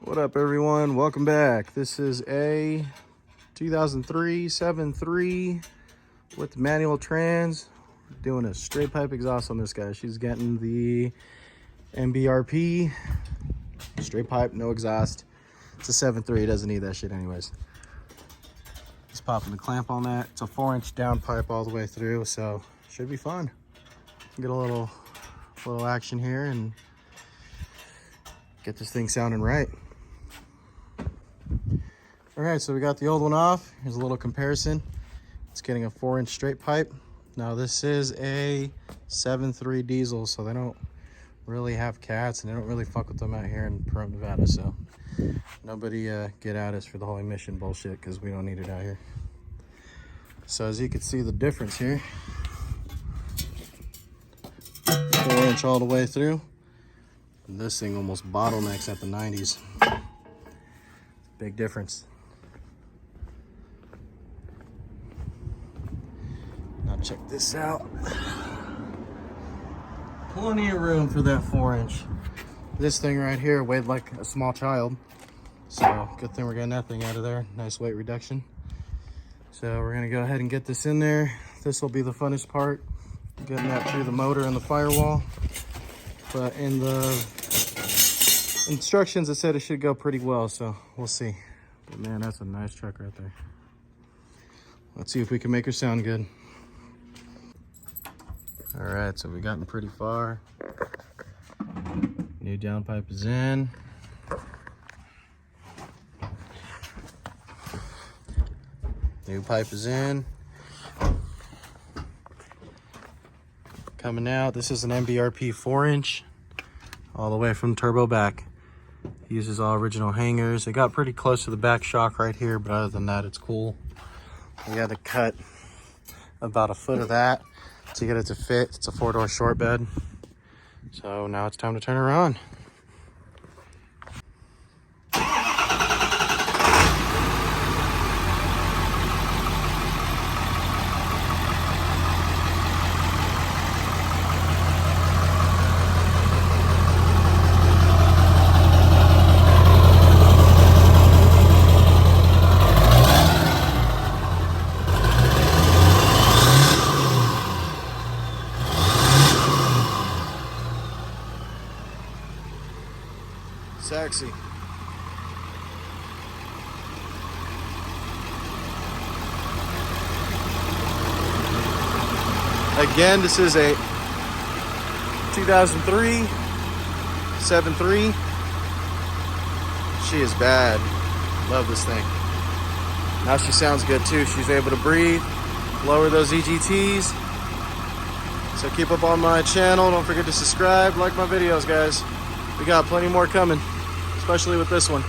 What up, everyone? Welcome back. This is a 2003 7.3 with manual trans. Doing a straight pipe exhaust on this guy. She's getting the M BRP straight pipe, no exhaust. It's a 7.3. It doesn't need that shit anyways. Just popping the clamp on that. It's a 4-inch down pipe all the way through, so should be fun. Get a little action here and get this thing sounding right. All right, so we got the old one off. Here's a little comparison. It's getting a 4-inch straight pipe. Now this is a 7.3 diesel, so they don't really have cats and they don't really fuck with them out here in Peru, Nevada. So nobody get at us for the whole emission bullshit, because we don't need it out here. So as you can see the difference here, 4-inch all the way through. And this thing almost bottlenecks at the 90s. Big difference. Now check this out. Plenty of room for that 4-inch. This thing right here weighed like a small child. So good thing we're getting that thing out of there. Nice weight reduction. So we're gonna go ahead and get this in there. This will be the funnest part, getting that through the motor and the firewall. But in the instructions it said it should go pretty well, so we'll see. But man, that's a nice truck right there. Let's see if we can make her sound good. All right, so we've gotten pretty far. New downpipe is in. New pipe is in. Coming out, this is an M BRP 4-inch, all the way from turbo back. Uses all original hangers. It got pretty close to the back shock right here, but other than that, it's cool. We had to cut about a foot of that to get it to fit. It's a 4-door short bed. So now it's time to turn her on. Sexy. Again, this is a 2003 7.3. She is bad. Love this thing. Now she sounds good too. She's able to breathe, lower those EGTs. So keep up on my channel. Don't forget to subscribe, like my videos, guys. We got plenty more coming, especially with this one.